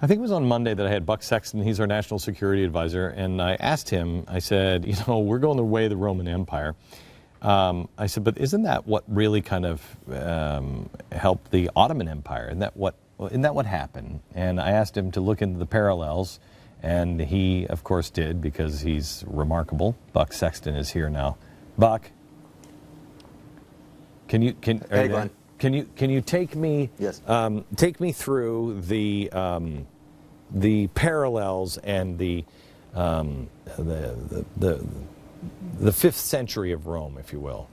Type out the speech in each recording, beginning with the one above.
I think it was on Monday that I had Buck Sexton. He's our national security advisor, and I asked him, I said, you know, we're going the way of the Roman Empire. I said, but isn't that what really kind of helped the Ottoman Empire? Isn't that what happened? And I asked him to look into the parallels, and he, of course, did, because he's remarkable. Buck Sexton is here now. Buck, can you take me take me through the parallels and the 5th century of Rome, if you will?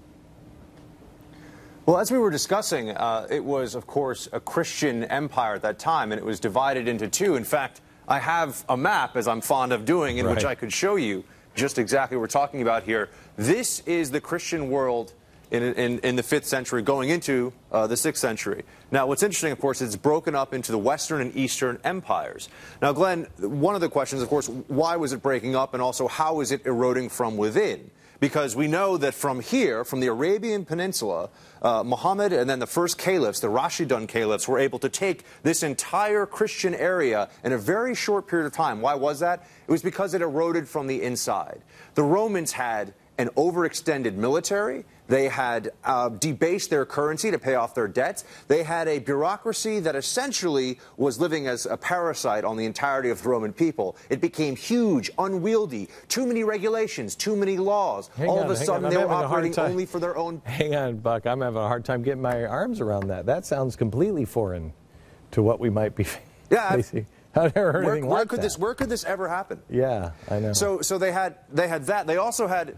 Well, as we were discussing, it was, of course, a Christian empire at that time, and it was divided into two. In fact, I have a map, as I'm fond of doing, in which I could show you just exactly what we're talking about here. This is the Christian world in the 5th century going into the 6th century. Now, what's interesting, of course, is it's broken up into the Western and Eastern empires. Now, Glenn, one of the questions, of course, why was it breaking up, and also how is it eroding from within? Because we know that from here, from the Arabian Peninsula, Muhammad and then the first caliphs, the Rashidun caliphs, were able to take this entire Christian area in a very short period of time. Why was that? It was because it eroded from the inside. The Romans had an overextended military. They had debased their currency to pay off their debts. They had a bureaucracy that essentially was living as a parasite on the entirety of the Roman people. It became huge, unwieldy, too many regulations, too many laws. All of a sudden, they were operating only for their own... Hang on, Buck. I'm having a hard time getting my arms around that. That sounds completely foreign to what we might be facing. I've never heard anything like that. Where could this ever happen? Yeah, I know. So they had that. They also had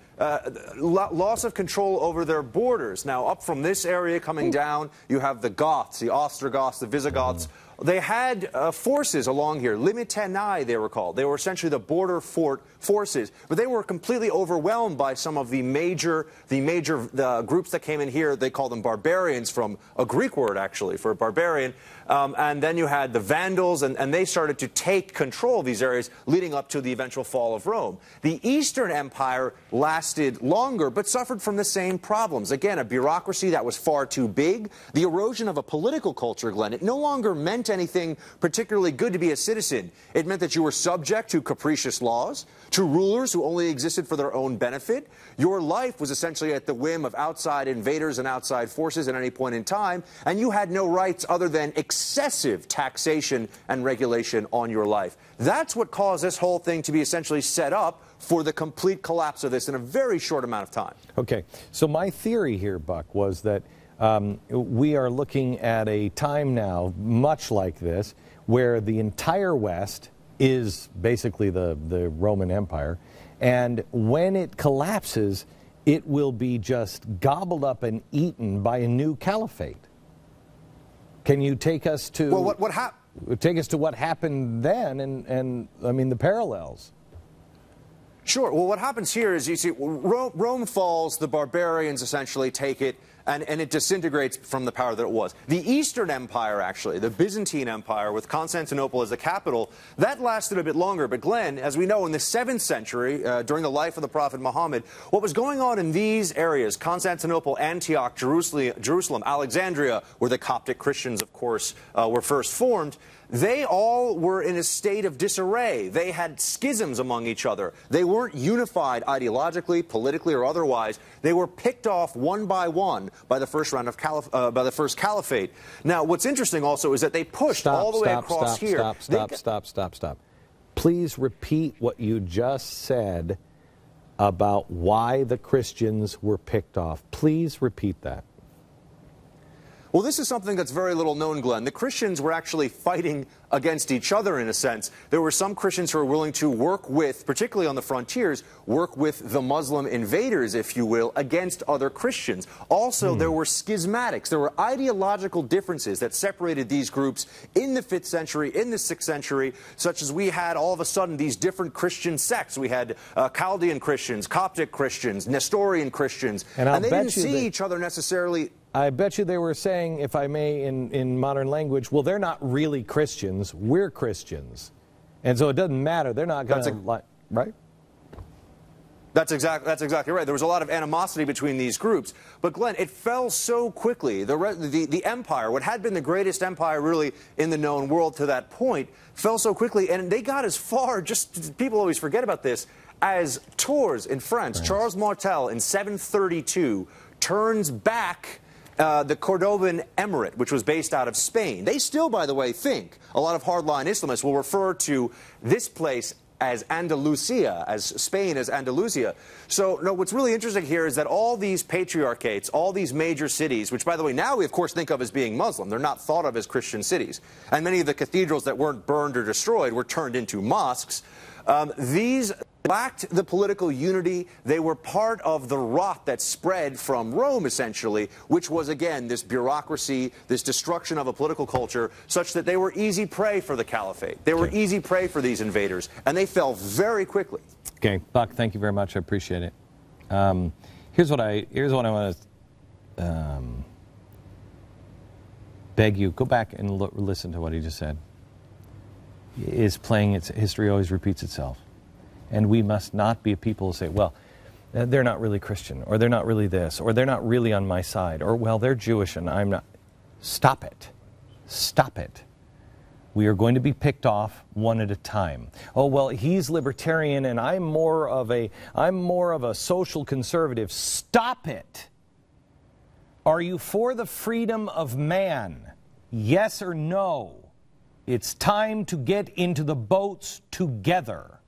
loss of control over their borders. Now, up from this area coming down, you have the Goths, the Ostrogoths, the Visigoths. They had forces along here. Limitanei, they were called. They were essentially the border forces, but they were completely overwhelmed by some of the major groups that came in here. They called them barbarians, from a Greek word, actually, for a barbarian. And then you had the Vandals, and they started to take control of these areas, leading up to the eventual fall of Rome. The Eastern Empire lasted longer, but suffered from the same problems. Again, a bureaucracy that was far too big, the erosion of a political culture, Glenn. It no longer meant anything particularly good to be a citizen. It meant that you were subject to capricious laws, to rulers who only existed for their own benefit. Your life was essentially at the whim of outside invaders and outside forces at any point in time, and you had no rights other than excessive taxation and regulation on your life. That's what caused this whole thing to be essentially set up for the complete collapse of this in a very short amount of time. Okay, so my theory here, Buck, was that we are looking at a time now, much like this, where the entire West is basically the Roman Empire, and when it collapses, it will be just gobbled up and eaten by a new caliphate. Can you take us to take us to what happened then, and I mean the parallels? Sure. Well, what happens here is, you see, Rome falls, the barbarians essentially take it, and it disintegrates from the power that it was. The Eastern Empire, actually, the Byzantine Empire, with Constantinople as the capital, that lasted a bit longer. But Glenn, as we know, in the 7th century, during the life of the Prophet Muhammad, what was going on in these areas, Constantinople, Antioch, Jerusalem, Alexandria, where the Coptic Christians, of course, were first formed, they all were in a state of disarray. They had schisms among each other. They weren't unified ideologically, politically, or otherwise. They were picked off one by one by the first round of by the first caliphate. Now, what's interesting also is that they pushed all the way across here. Stop. Please repeat what you just said about why the Christians were picked off. Please repeat that. Well, this is something that's very little known, Glenn. The Christians were actually fighting against each other, in a sense. There were some Christians who were willing to work with, particularly on the frontiers, work with the Muslim invaders, if you will, against other Christians. Also, there were schismatics. There were ideological differences that separated these groups in the 5th century, in the 6th century, such as we had all of a sudden these different Christian sects. We had Chaldean Christians, Coptic Christians, Nestorian Christians, and they didn't see each other necessarily. I bet you they were saying, if I may, in modern language, well, they're not really Christians, we're Christians. And so it doesn't matter, they're not going to, right? That's exactly right. There was a lot of animosity between these groups. But, Glenn, it fell so quickly. The empire, what had been the greatest empire really in the known world to that point, fell so quickly. And they got as far, just people always forget about this, as Tours in France. Right. Charles Martel in 732 turns back the Cordoban Emirate, which was based out of Spain. They still, by the way, think a lot of hardline Islamists will refer to this place as Andalusia, as Spain as Andalusia. So, no, what's really interesting here is that all these patriarchates, all these major cities, which, by the way, now we, of course, think of as being Muslim. They're not thought of as Christian cities. And many of the cathedrals that weren't burned or destroyed were turned into mosques. These lacked the political unity. They were part of the rot that spread from Rome, essentially, which was, again, this bureaucracy, this destruction of a political culture, such that they were easy prey for the caliphate. They were easy prey for these invaders, and they fell very quickly. Okay, Buck, thank you very much. I appreciate it. Here's what I want to beg you. Go back and listen to what he just said. History always repeats itself. And we must not be a people who say, well, they're not really Christian, or they're not really this, or they're not really on my side, or, well, they're Jewish and I'm not. Stop it. Stop it. We are going to be picked off one at a time. Oh, well, he's libertarian and I'm more of a social conservative. Stop it. Are you for the freedom of man? Yes or no? It's time to get into the boats together.